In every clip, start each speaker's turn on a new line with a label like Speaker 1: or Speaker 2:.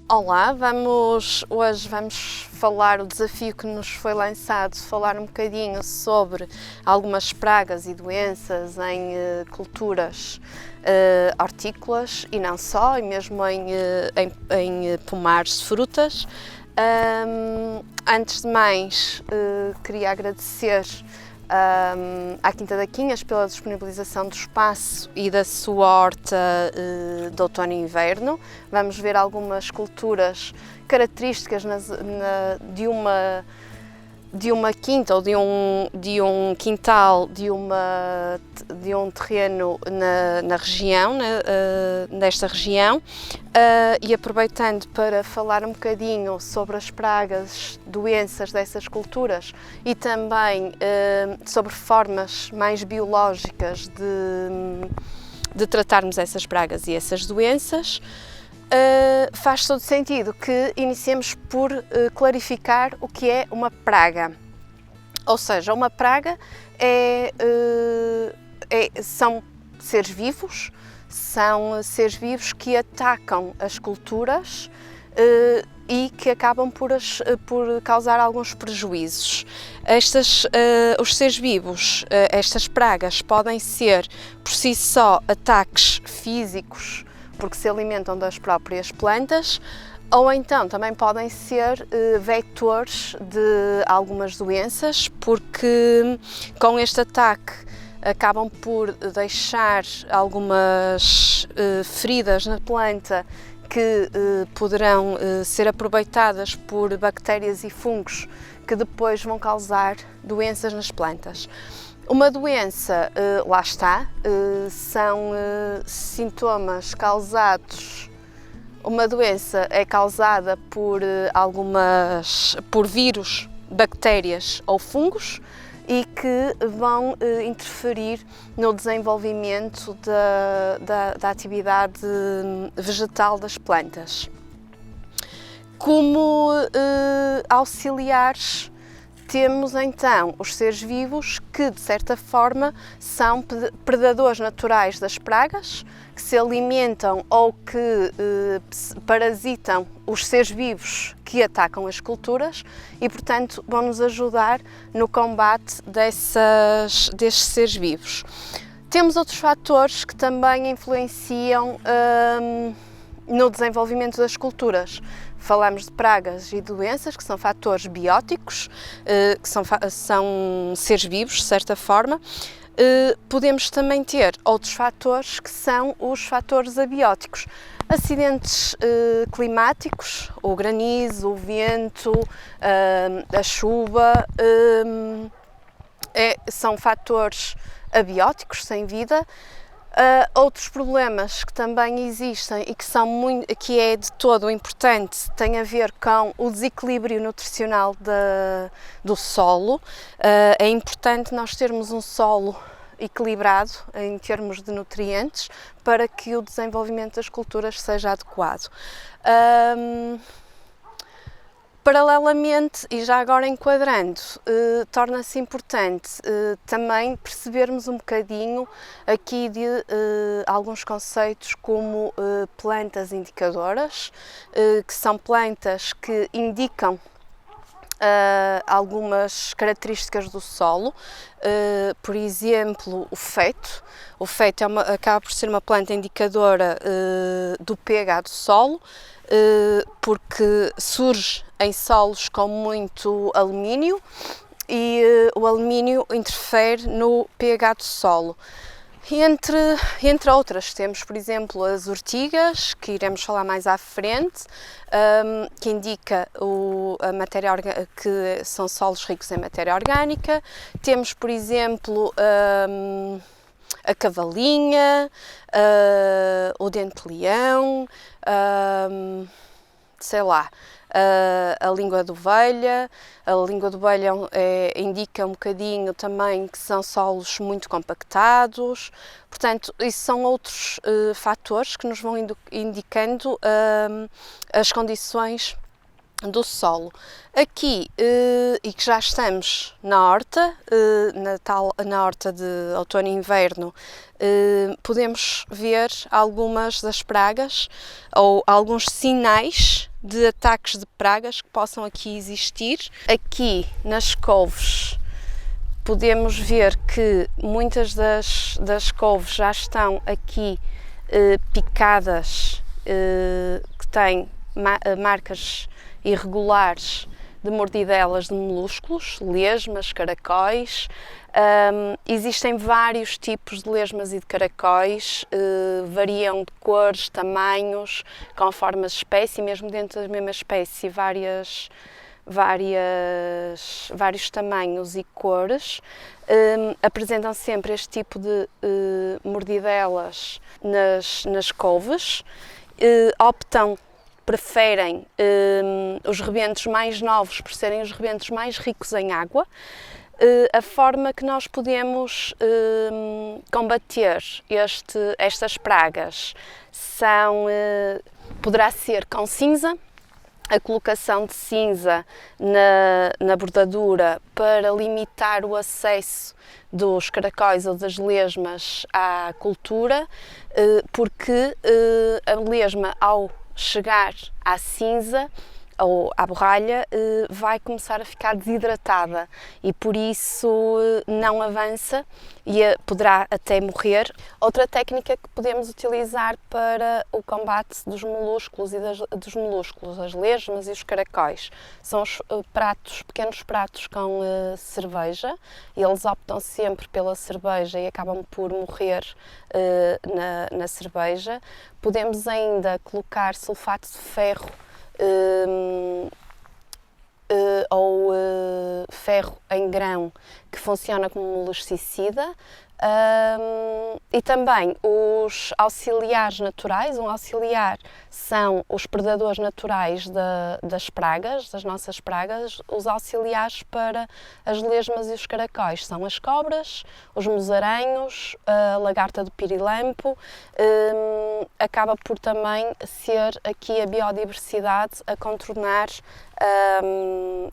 Speaker 1: Olá, hoje vamos falar o desafio que nos foi lançado, falar um bocadinho sobre algumas pragas e doenças em culturas hortícolas e não só, e mesmo em pomares de frutas. Antes de mais, queria agradecer à Quinta da Quinhas pela disponibilização do espaço e da sua horta de outono e inverno. Vamos ver algumas culturas características de uma quinta ou de um quintal, de um terreno na região, nesta região, e aproveitando para falar um bocadinho sobre as pragas, doenças dessas culturas e também sobre formas mais biológicas de tratarmos essas pragas e essas doenças. Faz todo sentido que iniciemos por clarificar o que é uma praga. Ou seja, uma praga são seres vivos, que atacam as culturas e que acabam por causar alguns prejuízos. Os seres vivos, estas pragas, podem ser por si só ataques físicos, porque se alimentam das próprias plantas, ou então também podem ser vetores de algumas doenças, porque com este ataque acabam por deixar algumas feridas na planta que poderão ser aproveitadas por bactérias e fungos que depois vão causar doenças nas plantas. Uma doença, lá está, são sintomas causados. Uma doença é causada por vírus, bactérias ou fungos e que vão interferir no desenvolvimento da atividade vegetal das plantas. Como auxiliares, temos então os seres vivos que, de certa forma, são predadores naturais das pragas, que se alimentam ou que parasitam os seres vivos que atacam as culturas e, portanto, vão nos ajudar no combate destes seres vivos. Temos outros fatores que também influenciam no desenvolvimento das culturas. Falamos de pragas e doenças, que são fatores bióticos, que são seres vivos, de certa forma. Podemos também ter outros fatores, que são os fatores abióticos. Acidentes climáticos, o granizo, o vento, a chuva, são fatores abióticos, sem vida. Outros problemas que também existem e que é de todo importante têm a ver com o desequilíbrio nutricional do solo. É importante nós termos um solo equilibrado em termos de nutrientes para que o desenvolvimento das culturas seja adequado. Paralelamente, e já agora enquadrando, torna-se importante também percebermos um bocadinho aqui de alguns conceitos como plantas indicadoras, que são plantas que indicam algumas características do solo, por exemplo, o feto. O feto acaba por ser uma planta indicadora do pH do solo, porque surge em solos com muito alumínio e o alumínio interfere no pH do solo. Entre outras, temos, por exemplo, as ortigas, que iremos falar mais à frente, que indica que são solos ricos em matéria orgânica. Temos, por exemplo, a cavalinha, o dente-leão, a língua de ovelha. A língua de ovelha indica um bocadinho também que são solos muito compactados. Portanto, isso são outros fatores que nos vão indicando as condições do solo. Aqui, e que já estamos na horta, na horta de outono e inverno, podemos ver algumas das pragas ou alguns sinais de ataques de pragas que possam aqui existir. Aqui nas couves podemos ver que muitas das couves já estão aqui picadas, que têm marcas irregulares de mordidelas de molúsculos, lesmas, caracóis. Existem vários tipos de lesmas e de caracóis, variam de cores, tamanhos, conforme a espécie, mesmo dentro da mesma espécie, vários tamanhos e cores. Apresentam sempre este tipo de mordidelas nas couves. Preferem os rebentos mais novos por serem os rebentos mais ricos em água. A forma que nós podemos combater estas pragas poderá ser com cinza, a colocação de cinza na bordadura para limitar o acesso dos caracóis ou das lesmas à cultura, porque a lesma, ao chegar à cinza ou à borralha, vai começar a ficar desidratada e por isso não avança e poderá até morrer. Outra técnica que podemos utilizar para o combate dos molúsculos as lesmas e os caracóis, são os pequenos pratos com cerveja. Eles optam sempre pela cerveja e acabam por morrer na cerveja. Podemos ainda colocar sulfato de ferro ou ferro em grão, que funciona como moluscicida, e também os auxiliares naturais. Um auxiliar são os predadores naturais das pragas, das nossas pragas. Os auxiliares para as lesmas e os caracóis são as cobras, os musaränhos, a lagarta do pirilampo. Acaba por também ser aqui a biodiversidade a contornar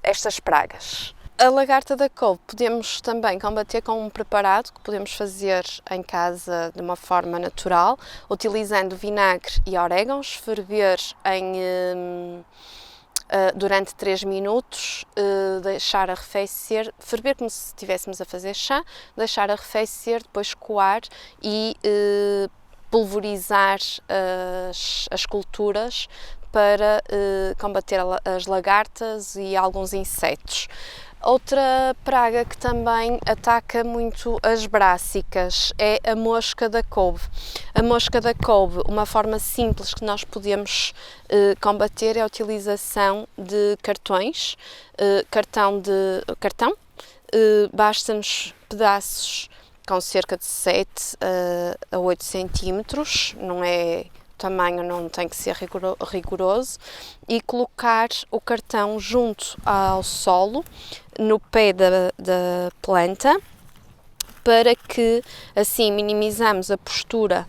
Speaker 1: estas pragas. A lagarta da couve podemos também combater com um preparado que podemos fazer em casa de uma forma natural, utilizando vinagre e orégãos, ferver durante 3 minutos, deixar arrefecer, ferver como se estivéssemos a fazer chá, deixar arrefecer, depois coar e pulverizar as culturas para combater as lagartas e alguns insetos. Outra praga que também ataca muito as brássicas é a mosca da couve. A mosca da couve, uma forma simples que nós podemos combater é a utilização de cartões, cartão, basta-nos pedaços com cerca de 7 a 8 centímetros, o tamanho não tem que ser rigoroso, e colocar o cartão junto ao solo, no pé da planta, para que assim minimizamos a postura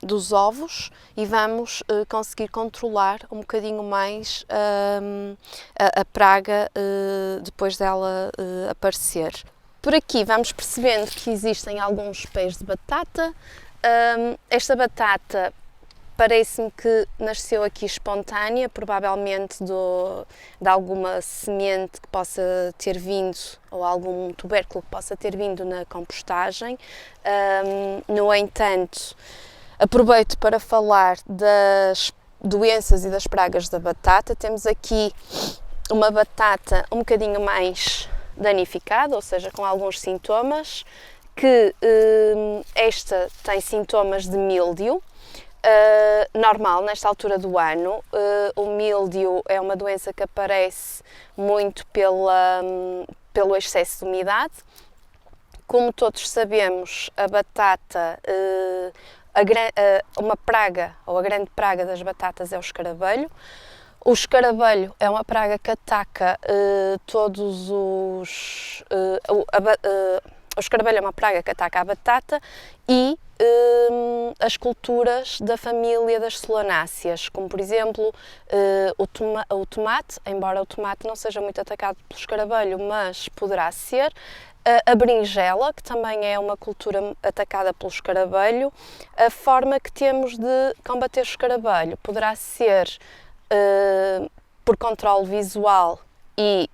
Speaker 1: dos ovos e vamos conseguir controlar um bocadinho mais a praga depois dela aparecer. Por aqui vamos percebendo que existem alguns pés de batata. Esta batata parece-me que nasceu aqui espontânea, provavelmente de alguma semente que possa ter vindo, ou algum tubérculo que possa ter vindo na compostagem. No entanto, aproveito para falar das doenças e das pragas da batata. Temos aqui uma batata um bocadinho mais danificada, ou seja, com alguns sintomas, que esta tem sintomas de míldio, normal nesta altura do ano. O míldio é uma doença que aparece muito pelo excesso de umidade. Como todos sabemos, a batata, uma praga, ou a grande praga das batatas, é o escaravelho. O escaravelho é uma praga que ataca o escaravelho é uma praga que ataca a batata e as culturas da família das solanáceas, como por exemplo o tomate, embora o tomate não seja muito atacado pelo escaravelho, mas poderá ser. A berinjela, que também é uma cultura atacada pelo escaravelho. A forma que temos de combater o escaravelho poderá ser por controle visual e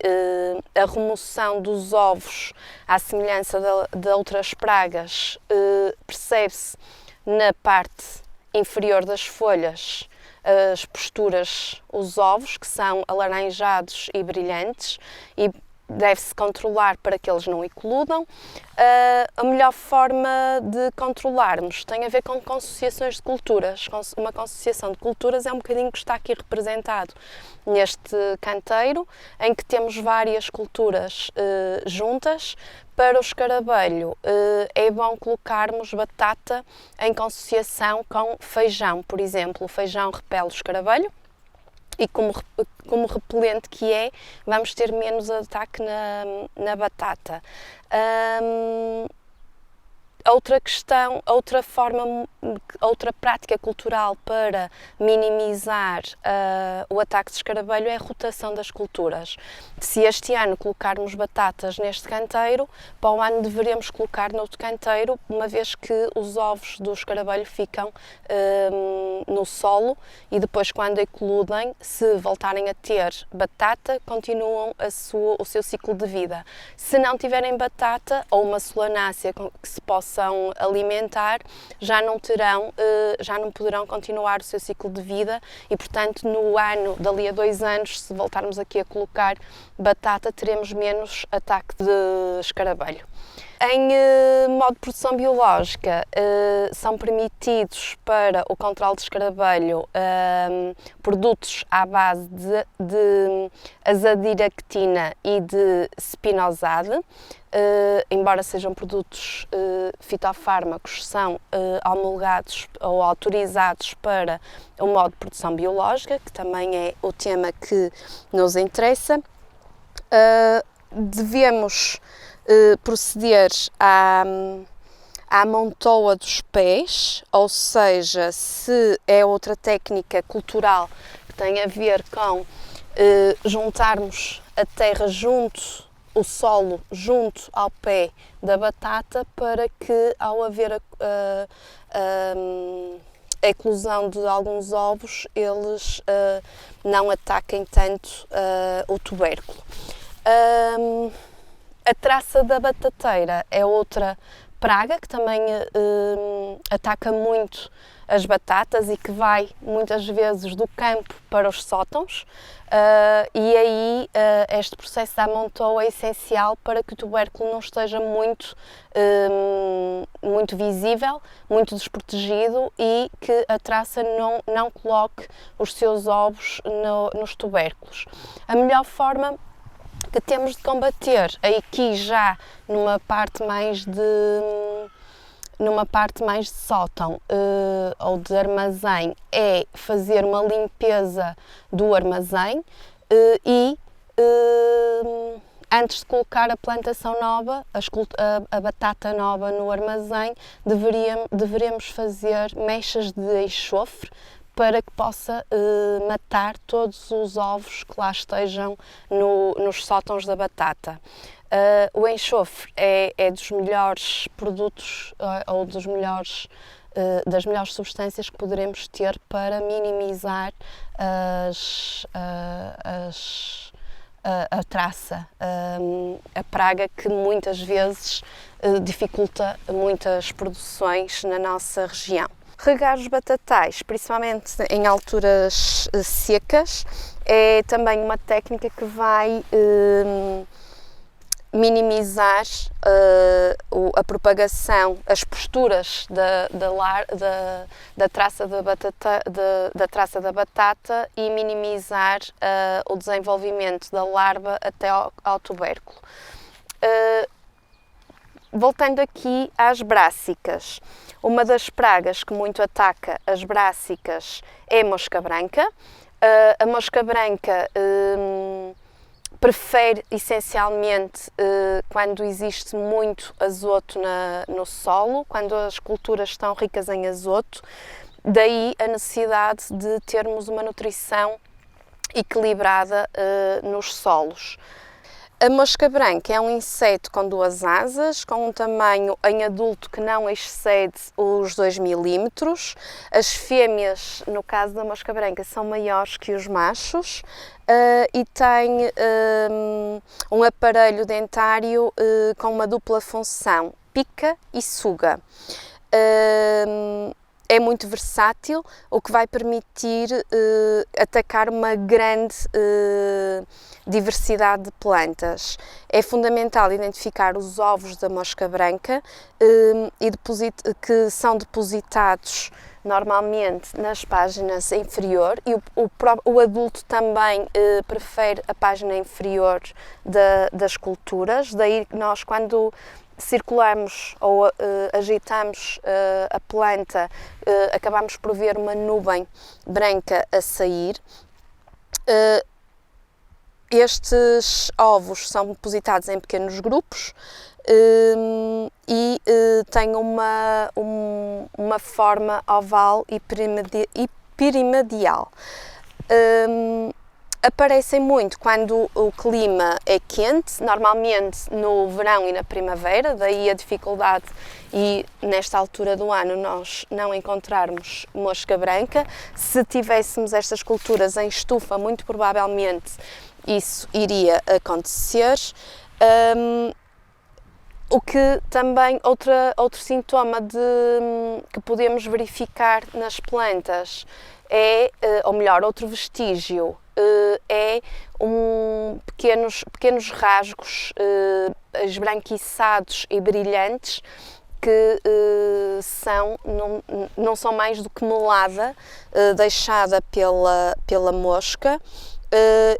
Speaker 1: a remoção dos ovos, à semelhança de outras pragas, percebe-se na parte inferior das folhas as posturas, os ovos, que são alaranjados e brilhantes, e deve-se controlar para que eles não eclodam. A melhor forma de controlarmos tem a ver com consociações de culturas. Uma consociação de culturas é um bocadinho que está aqui representado neste canteiro, em que temos várias culturas juntas. Para o escaravelho é bom colocarmos batata em consociação com feijão. Por exemplo, o feijão repele o escaravelho, e como repelente que é, vamos ter menos ataque na batata. Outra questão, outra prática cultural para minimizar o ataque de escaravelho é a rotação das culturas. Se este ano colocarmos batatas neste canteiro, para o ano deveremos colocar noutro canteiro, uma vez que os ovos do escaravelho ficam no solo e depois, quando eclodem, se voltarem a ter batata, continuam o seu ciclo de vida. Se não tiverem batata ou uma solanácea que se possam alimentar, já não poderão continuar o seu ciclo de vida e, portanto, no ano, dali a 2 anos, se voltarmos aqui a colocar batata, teremos menos ataque de escaravelho. Em modo de produção biológica, são permitidos para o controle de escaravelho produtos à base de azadiractina e de spinosade. Embora sejam produtos fitofármacos, são homologados ou autorizados para o modo de produção biológica, que também é o tema que nos interessa. Devemos proceder à amontoa dos pés, ou seja, se é outra técnica cultural que tem a ver com juntarmos a terra o solo junto ao pé da batata, para que, ao haver a eclosão de alguns ovos, eles não ataquem tanto o tubérculo. A traça da batateira é outra praga que também ataca muito as batatas e que vai muitas vezes do campo para os sótãos, e aí este processo da amontoa é essencial para que o tubérculo não esteja muito visível, muito desprotegido, e que a traça não coloque os seus ovos nos tubérculos. A melhor forma que temos de combater, aqui já numa parte mais de sótão ou de armazém, é fazer uma limpeza do armazém e antes de colocar a plantação nova, a batata nova no armazém, deveremos fazer mechas de enxofre para que possa matar todos os ovos que lá estejam nos sótãos da batata. O enxofre é dos melhores produtos ou das melhores substâncias que poderemos ter para minimizar a traça, a praga que muitas vezes dificulta muitas produções na nossa região. Regar os batatais, principalmente em alturas secas, é também uma técnica que vai minimizar a propagação, as posturas da traça da batata e minimizar o desenvolvimento da larva até ao tubérculo. Voltando aqui às brássicas, uma das pragas que muito ataca as brássicas é a mosca branca. A mosca branca prefere essencialmente quando existe muito azoto no solo, quando as culturas estão ricas em azoto, daí a necessidade de termos uma nutrição equilibrada nos solos. A mosca branca é um inseto com 2 asas, com um tamanho em adulto que não excede os 2 milímetros. As fêmeas, no caso da mosca branca, são maiores que os machos e tem um aparelho dentário com uma dupla função, pica e suga. É muito versátil, o que vai permitir atacar uma grande diversidade de plantas. É fundamental identificar os ovos da mosca branca que são depositados normalmente nas páginas inferior e o adulto também prefere a página inferior das culturas, daí nós quando circulamos ou agitamos a planta, acabamos por ver uma nuvem branca a sair. Estes ovos são depositados em pequenos grupos e têm uma forma oval e piramidal. Aparecem muito quando o clima é quente, normalmente no verão e na primavera, daí a dificuldade e nesta altura do ano nós não encontrarmos mosca branca. Se tivéssemos estas culturas em estufa, muito provavelmente isso iria acontecer. O que também, outro sintoma que podemos verificar nas plantas é, ou melhor, outro vestígio, é pequenos rasgos esbranquiçados e brilhantes que não são mais do que melada deixada pela mosca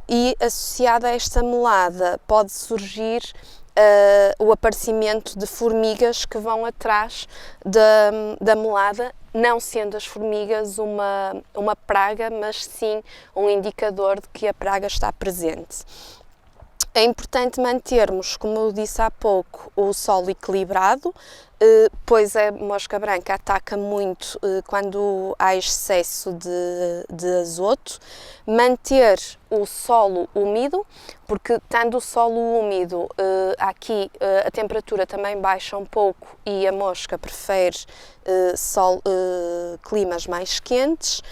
Speaker 1: e associada a esta melada pode surgir o aparecimento de formigas que vão atrás da melada, não sendo as formigas uma praga, mas sim um indicador de que a praga está presente. É importante mantermos, como eu disse há pouco, o solo equilibrado, pois a mosca branca ataca muito quando há excesso de azoto. Manter o solo úmido, porque tendo o solo úmido, aqui a temperatura também baixa um pouco e a mosca prefere climas mais quentes.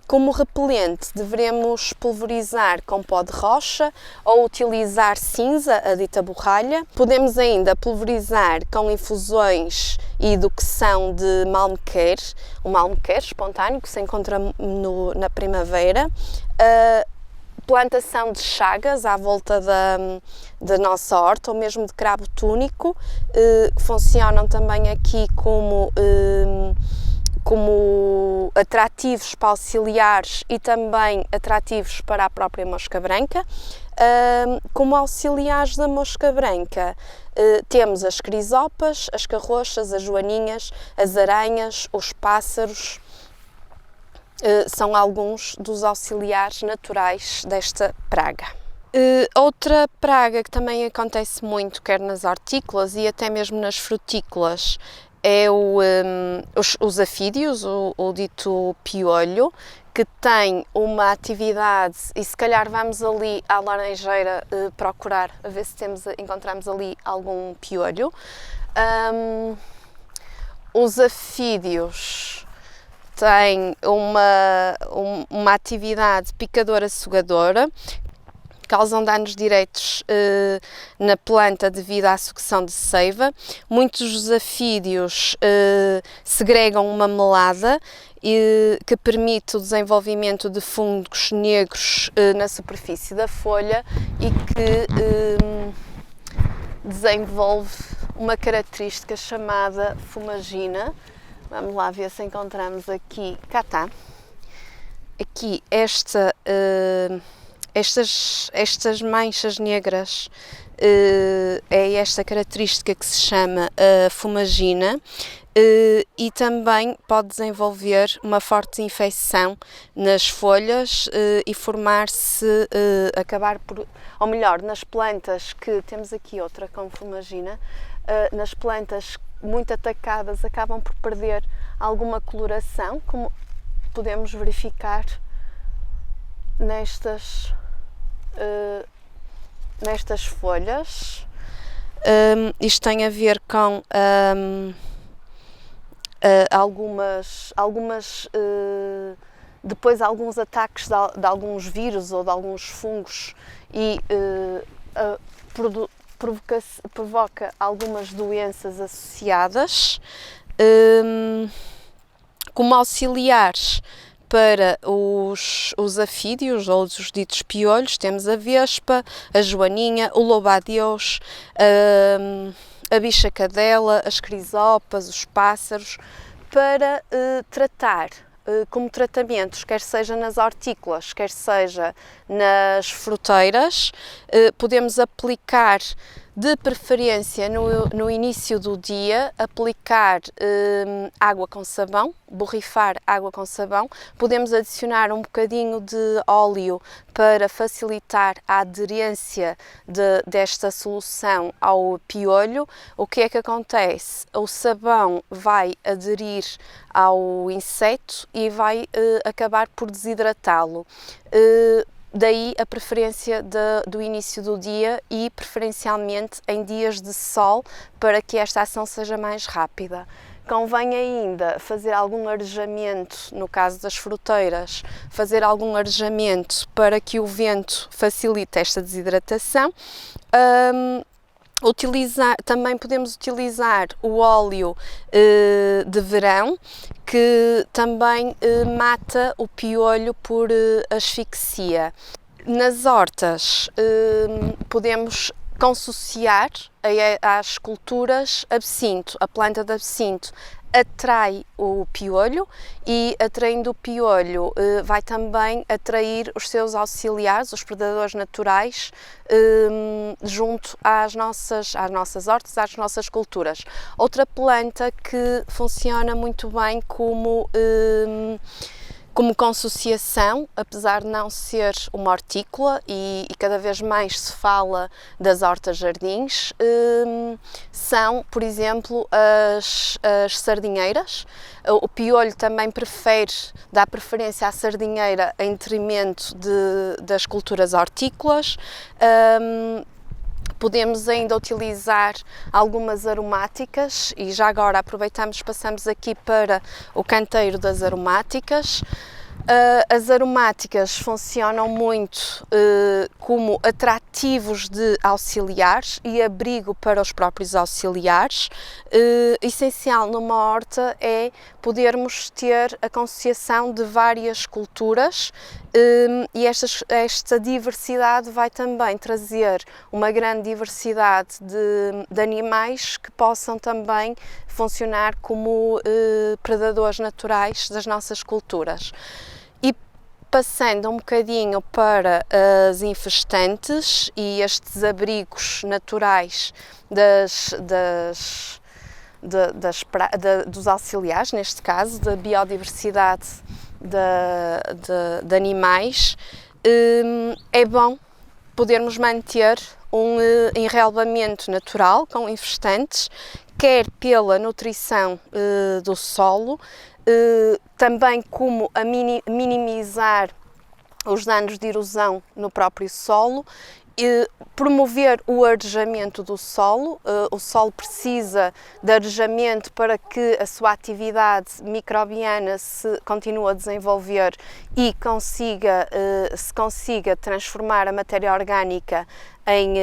Speaker 1: Como repelente, devemos pulverizar com pó de rocha ou utilizar cinza, a dita borralha. Podemos ainda pulverizar com infusões e educação de malmequer, o malmequer espontâneo que se encontra na primavera. Plantação de chagas à volta da nossa horta, ou mesmo de cravo túnico, que funcionam também aqui como atrativos para auxiliares e também atrativos para a própria mosca branca. Como auxiliares da mosca branca, temos as crisopas, as carroças, as joaninhas, as aranhas, os pássaros. São alguns dos auxiliares naturais desta praga. Outra praga que também acontece muito, quer nas hortícolas e até mesmo nas frutícolas, é os afídeos, o dito piolho, que tem uma atividade, e se calhar vamos ali à laranjeira procurar, a ver se encontramos ali algum piolho. Os afídeos têm uma atividade picadora-sugadora, causam danos diretos na planta devido à sucção de seiva. Muitos dos afídeos segregam uma melada que permite o desenvolvimento de fungos negros na superfície da folha e que desenvolve uma característica chamada fumagina. Vamos lá ver se encontramos aqui. Cá está. Aqui estas manchas negras é esta característica que se chama fumagina, e também pode desenvolver uma forte infecção nas folhas e formar-se, acabar por, ou melhor, nas plantas que temos aqui outra com fumagina, nas plantas muito atacadas acabam por perder alguma coloração, como podemos verificar nestas folhas. Isto tem a ver com depois alguns ataques de alguns vírus ou de alguns fungos e provoca algumas doenças associadas. Como auxiliares para os afídeos ou os ditos piolhos, temos a vespa, a joaninha, o louva-a-Deus, a bicha-cadela, as crisopas, os pássaros, para tratar como tratamentos, quer seja nas hortícolas, quer seja nas fruteiras. Podemos aplicar de preferência no início do dia, aplicar água com sabão, borrifar água com sabão. Podemos adicionar um bocadinho de óleo para facilitar a aderência desta solução ao piolho. O que é que acontece? O sabão vai aderir ao inseto e vai acabar por desidratá-lo. Daí a preferência do início do dia e preferencialmente em dias de sol, para que esta ação seja mais rápida. Convém ainda fazer algum arejamento, no caso das fruteiras, fazer algum arejamento para que o vento facilite esta desidratação. Também podemos utilizar o óleo de verão, que também mata o piolho por asfixia. Nas hortas podemos consociar às culturas absinto. A planta de absinto atrai o piolho e, atraindo o piolho, vai também atrair os seus auxiliares, os predadores naturais, junto às nossas hortas, às nossas culturas. Outra planta que funciona muito bem como consociação, apesar de não ser uma hortícola, e cada vez mais se fala das hortas-jardins, são, por exemplo, as sardinheiras. O piolho também dá preferência à sardinheira em detrimento das culturas hortícolas. Podemos ainda utilizar algumas aromáticas, e já agora passamos aqui para o canteiro das aromáticas. As aromáticas funcionam muito como atrativos de auxiliares e abrigo para os próprios auxiliares. Essencial numa horta é podermos ter a consociação de várias culturas, e esta diversidade vai também trazer uma grande diversidade de animais que possam também funcionar como predadores naturais das nossas culturas. E passando um bocadinho para as infestantes e estes abrigos naturais dos auxiliares, neste caso, da biodiversidade de animais, é bom podermos manter um enrelvamento natural com infestantes, quer pela nutrição do solo, também como a minimizar os danos de erosão no próprio solo, promover o arejamento do solo. O solo precisa de arejamento para que a sua atividade microbiana se continue a desenvolver e se consiga transformar a matéria orgânica em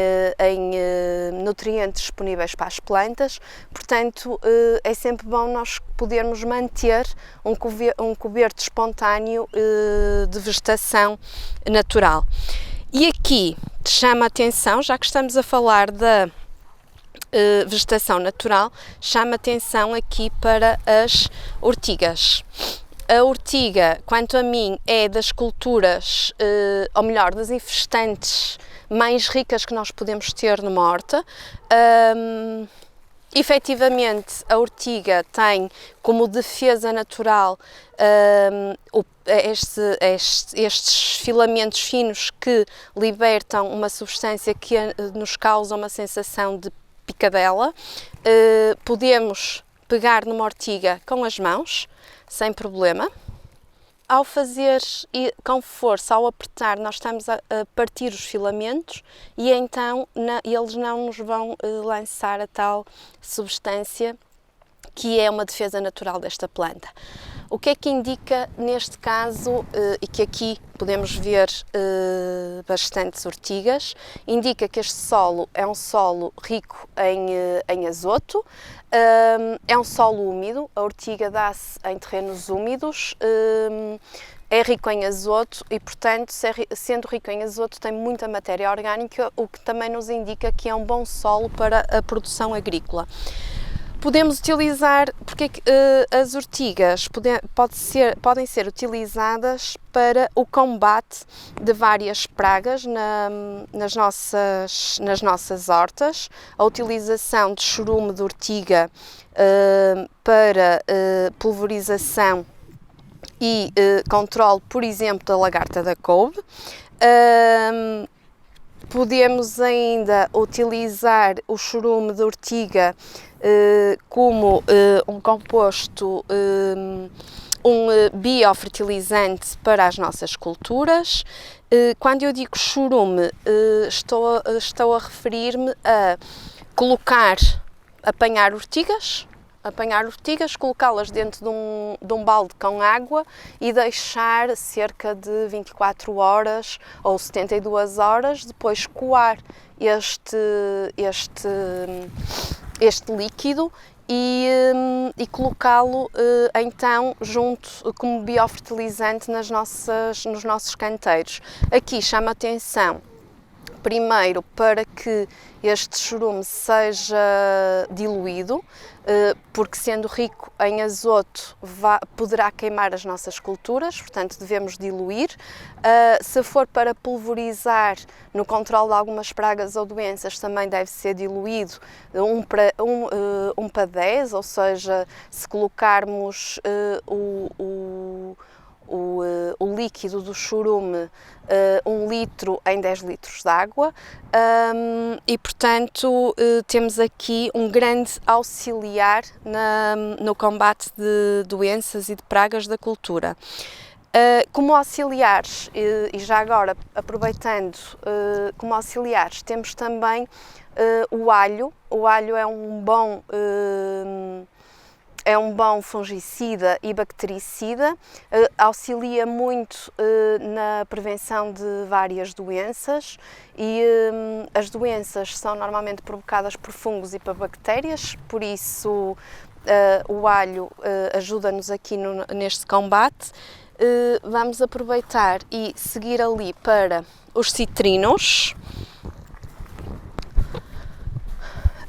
Speaker 1: nutrientes disponíveis para as plantas. Portanto, é sempre bom nós podermos manter um coberto espontâneo de vegetação natural. E aqui chama a atenção, já que estamos a falar da vegetação natural, chama a atenção aqui para as ortigas. A ortiga, quanto a mim, é das culturas, ou melhor, das infestantes mais ricas que nós podemos ter numa horta. Efetivamente, a ortiga tem como defesa natural estes filamentos finos que libertam uma substância que nos causa uma sensação de picadela. Podemos pegar numa ortiga com as mãos, sem problema. Ao fazer com força, ao apertar, nós estamos a partir os filamentos e então eles não nos vão lançar a tal substância que é uma defesa natural desta planta. O que é que indica neste caso, e que aqui podemos ver bastantes ortigas, indica que este solo é um solo rico em azoto, é um solo úmido, a ortiga dá-se em terrenos úmidos, é rico em azoto e, portanto, sendo rico em azoto, tem muita matéria orgânica, o que também nos indica que é um bom solo para a produção agrícola. Podemos utilizar, porque as ortigas podem ser utilizadas para o combate de várias pragas nas nossas hortas. A utilização de chorume de ortiga para pulverização e controle, por exemplo, da lagarta da couve. Podemos ainda utilizar o chorume de ortiga como um composto, um biofertilizante para as nossas culturas. Quando eu digo chorume, estou a referir-me a apanhar ortigas, colocá-las dentro de um balde com água e deixar cerca de 24 horas ou 72 horas, depois coar este líquido e colocá-lo então junto como biofertilizante nos nossos canteiros. Aqui chama a atenção primeiro para que este chorume seja diluído, porque sendo rico em azoto poderá queimar as nossas culturas, portanto devemos diluir. Se for para pulverizar no controle de algumas pragas ou doenças, também deve ser diluído 1 para 10, ou seja, se colocarmos o líquido do chorume 1 litro em 10 litros de água, e portanto temos aqui um grande auxiliar no combate de doenças e de pragas da cultura. Como auxiliares, e já agora aproveitando, como auxiliares temos também o alho. O alho é um bom fungicida e bactericida, auxilia muito na prevenção de várias doenças e as doenças são normalmente provocadas por fungos e por bactérias, por isso o alho ajuda-nos aqui neste combate. Vamos aproveitar e seguir ali para os citrinos.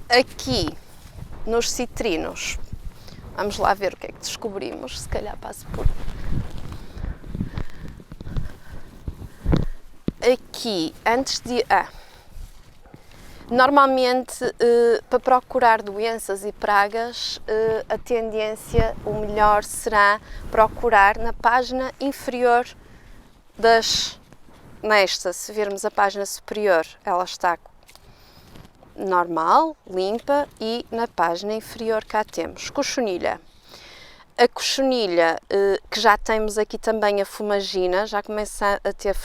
Speaker 1: Aqui nos citrinos, vamos lá ver o que é que descobrimos, se calhar passo por... Aqui, antes de... Normalmente, para procurar doenças e pragas, a tendência, o melhor será procurar na página inferior nesta, se virmos a página superior, ela está normal, limpa, e na página inferior cá temos cochonilha. A cochonilha, que já temos aqui também a fumagina, já começa a ter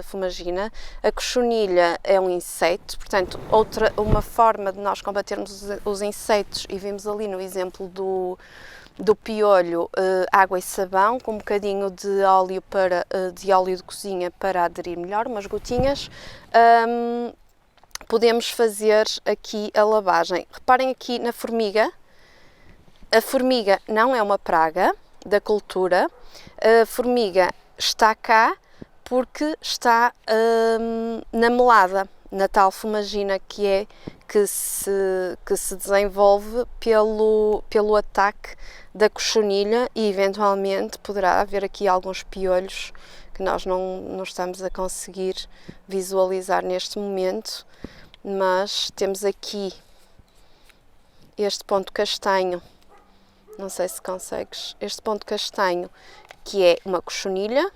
Speaker 1: fumagina. A cochonilha é um inseto, portanto, uma forma de nós combatermos os insetos, e vimos ali no exemplo do piolho, água e sabão, com um bocadinho de óleo de cozinha para aderir melhor, umas gotinhas. Podemos fazer aqui a lavagem. Reparem aqui na formiga. A formiga não é uma praga da cultura. A formiga está cá porque está na melada, na tal fumagina que se desenvolve pelo ataque da cochonilha, e eventualmente poderá haver aqui alguns piolhos que nós não estamos a conseguir visualizar neste momento, mas temos aqui este ponto castanho, não sei se consegues, este ponto castanho, que é uma cochonilha.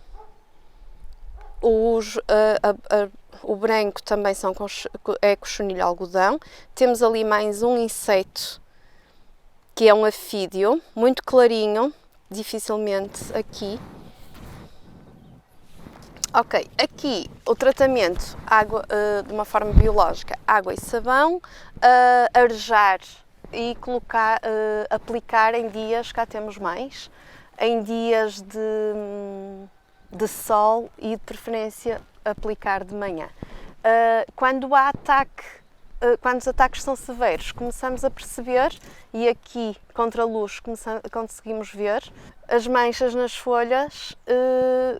Speaker 1: O branco também é cochonilha algodão. Temos ali mais um inseto, que é um afídeo, muito clarinho, dificilmente aqui. Ok, aqui o tratamento água, de uma forma biológica, água e sabão, arejar e aplicar em dias, cá temos mais, em dias de sol e de preferência aplicar de manhã. Quando há ataque, quando os ataques são severos, começamos a perceber, e aqui contra a luz conseguimos ver, as manchas nas folhas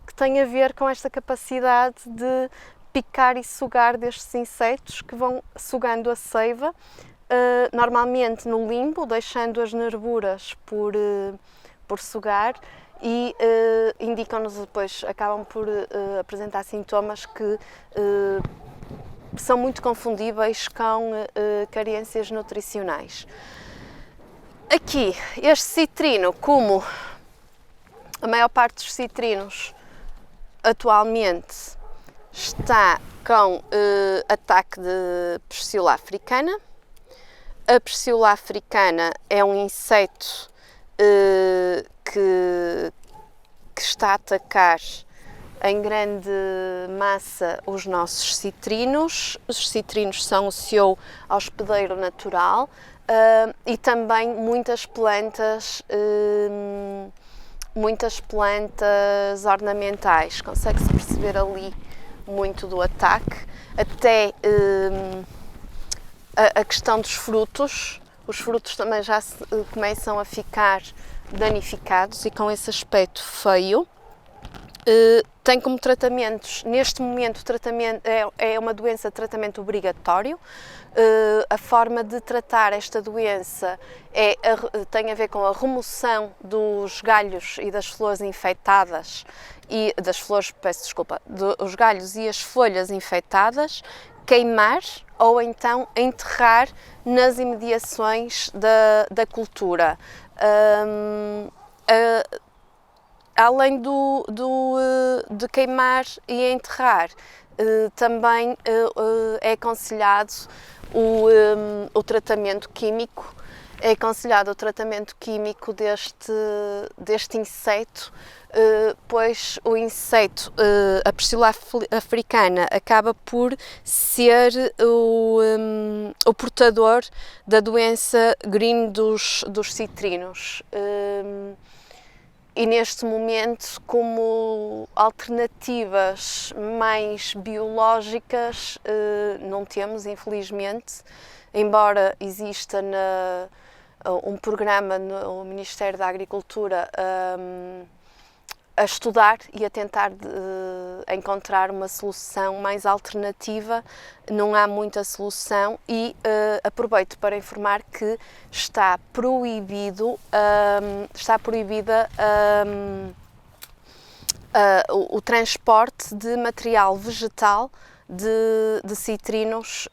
Speaker 1: que têm a ver com esta capacidade de picar e sugar destes insetos que vão sugando a seiva, normalmente no limbo, deixando as nervuras por sugar, e indicam-nos depois, acabam por apresentar sintomas que são muito confundíveis com carências nutricionais. Aqui, este citrino, como a maior parte dos citrinos atualmente está com ataque de Psila africana. A Psila africana é um inseto que está a atacar em grande massa os nossos citrinos. Os citrinos são o seu hospedeiro natural e também muitas plantas ornamentais. Consegue-se perceber ali muito do ataque. Até a questão dos frutos. Os frutos também já começam a ficar danificados e com esse aspecto feio. Tem como tratamentos, neste momento, o tratamento é uma doença de tratamento obrigatório. A forma de tratar esta doença tem a ver com a remoção dos galhos e das flores infectadas, dos galhos e as folhas infectadas, queimar ou então enterrar nas imediações da cultura. Além de queimar e enterrar, também é aconselhado o tratamento químico. É aconselhado o tratamento químico deste inseto, pois o inseto, a Psila africana, acaba por ser o portador da doença green dos citrinos. E neste momento, como alternativas mais biológicas, não temos, infelizmente, embora exista um programa no Ministério da Agricultura a estudar e a tentar encontrar uma solução mais alternativa, não há muita solução e aproveito para informar que está proibida o transporte de material vegetal de citrinos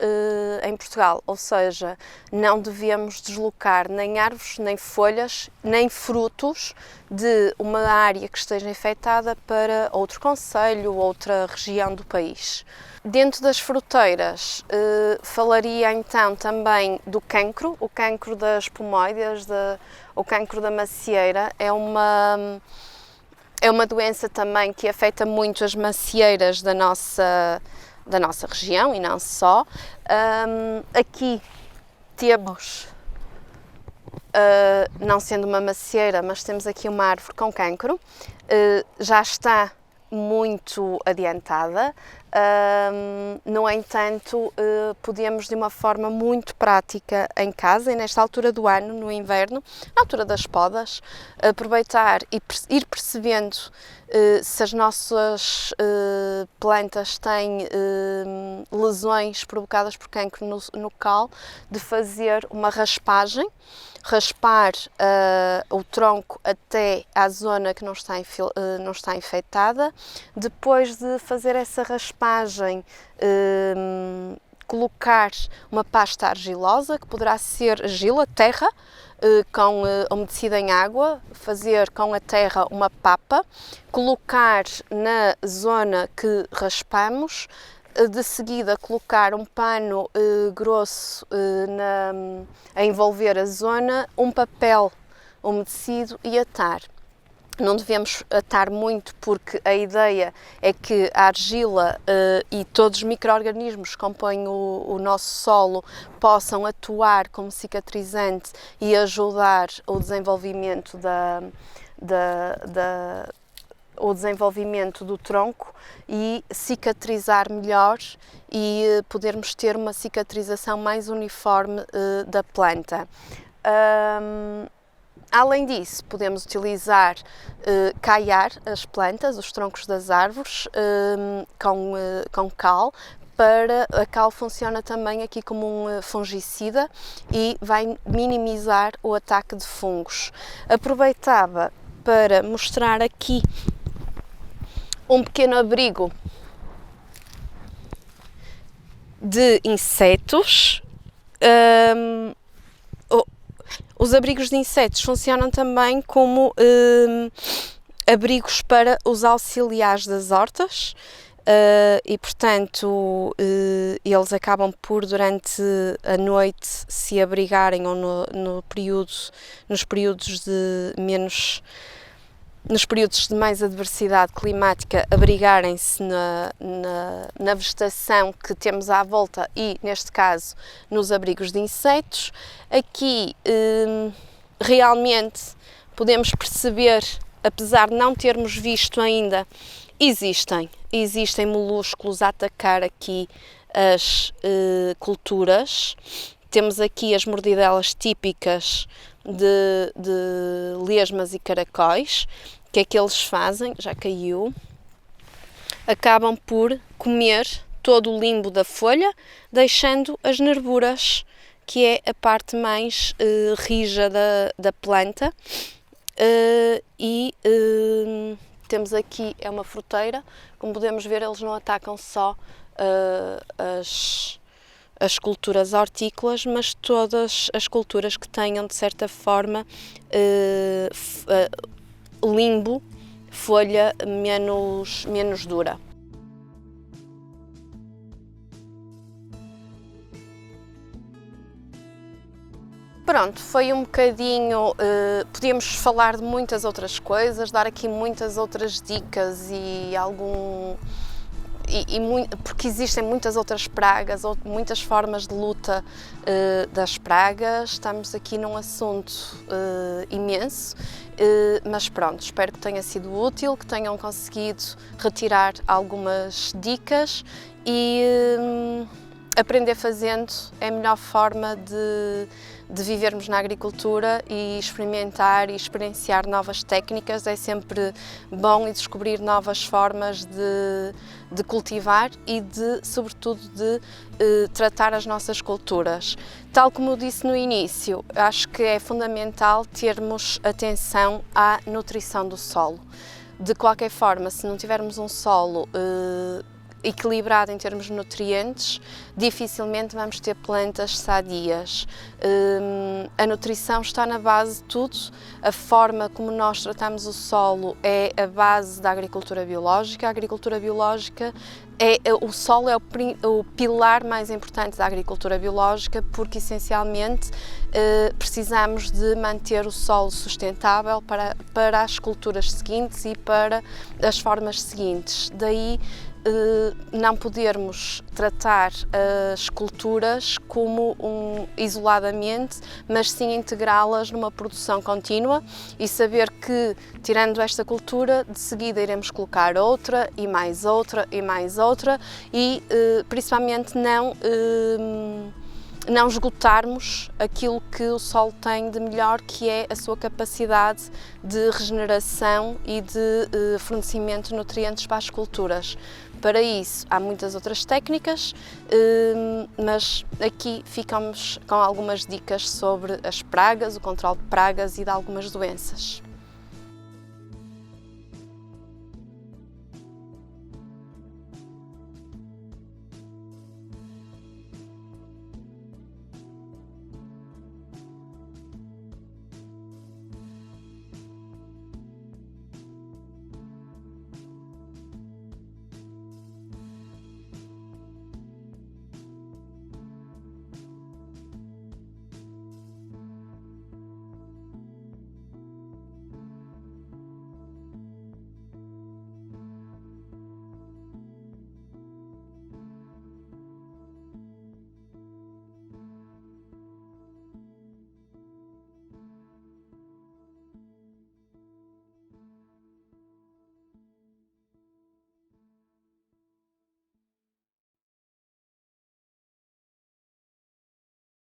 Speaker 1: em Portugal, ou seja, não devemos deslocar nem árvores, nem folhas, nem frutos de uma área que esteja infectada para outro concelho, outra região do país. Dentro das fruteiras, falaria então também do cancro, o cancro das pomoides, o cancro da macieira. É uma doença também que afeta muito as macieiras da nossa região e não só. Aqui temos, não sendo uma macieira, mas temos aqui uma árvore com cancro, já está muito adiantada. No entanto, podemos de uma forma muito prática em casa e nesta altura do ano, no inverno, na altura das podas, aproveitar e ir percebendo se as nossas plantas têm lesões provocadas por cancro no cal, de fazer uma raspagem raspar o tronco até à zona que não está infectada. Depois de fazer essa raspagem, colocar uma pasta argilosa, que poderá ser argila, terra, umedecida em água, fazer com a terra uma papa, colocar na zona que raspamos, de seguida colocar um pano grosso a envolver a zona, um papel umedecido e atar. Não devemos atar muito, porque a ideia é que a argila e todos os micro-organismos que compõem o nosso solo possam atuar como cicatrizante e ajudar o desenvolvimento o desenvolvimento do tronco e cicatrizar melhor e podermos ter uma cicatrização mais uniforme da planta. Além disso, podemos utilizar, caiar as plantas, os troncos das árvores, com cal. A cal funciona também aqui como um fungicida e vai minimizar o ataque de fungos. Aproveitava para mostrar aqui um pequeno abrigo de insetos. Os abrigos de insetos funcionam também como abrigos para os auxiliares das hortas e, portanto, eles acabam por, durante a noite, se abrigarem ou nos períodos de mais adversidade climática, abrigarem-se na vegetação que temos à volta e, neste caso, nos abrigos de insetos. Aqui, realmente, podemos perceber, apesar de não termos visto ainda, existem molúsculos a atacar aqui as culturas. Temos aqui as mordidelas típicas de lesmas e caracóis. O que é que eles fazem? Já caiu. Acabam por comer todo o limbo da folha, deixando as nervuras, que é a parte mais rija da planta. Temos aqui, é uma fruteira. Como podemos ver, eles não atacam só as culturas hortícolas, mas todas as culturas que tenham, de certa forma, limbo, folha menos dura. Pronto, foi um bocadinho, podíamos falar de muitas outras coisas, dar aqui muitas outras dicas porque existem muitas outras pragas, muitas formas de luta das pragas. Estamos aqui num assunto imenso, mas pronto, espero que tenha sido útil, que tenham conseguido retirar algumas dicas e aprender fazendo é a melhor forma de vivermos na agricultura, e experimentar e experienciar novas técnicas. É sempre bom, e descobrir novas formas de cultivar e sobretudo de tratar as nossas culturas. Tal como eu disse no início, acho que é fundamental termos atenção à nutrição do solo. De qualquer forma, se não tivermos um solo equilibrado em termos de nutrientes, dificilmente vamos ter plantas sadias. A nutrição está na base de tudo. A forma como nós tratamos o solo é a base da agricultura biológica. A agricultura biológica o solo é o pilar mais importante da agricultura biológica, porque essencialmente precisamos de manter o solo sustentável para as culturas seguintes e para as formas seguintes. Daí não podermos tratar as culturas como isoladamente, mas sim integrá-las numa produção contínua, e saber que, tirando esta cultura, de seguida iremos colocar outra e mais outra e mais outra, e principalmente não não esgotarmos aquilo que o solo tem de melhor, que é a sua capacidade de regeneração e de fornecimento de nutrientes para as culturas. Para isso há muitas outras técnicas, mas aqui ficamos com algumas dicas sobre as pragas, o controle de pragas e de algumas doenças.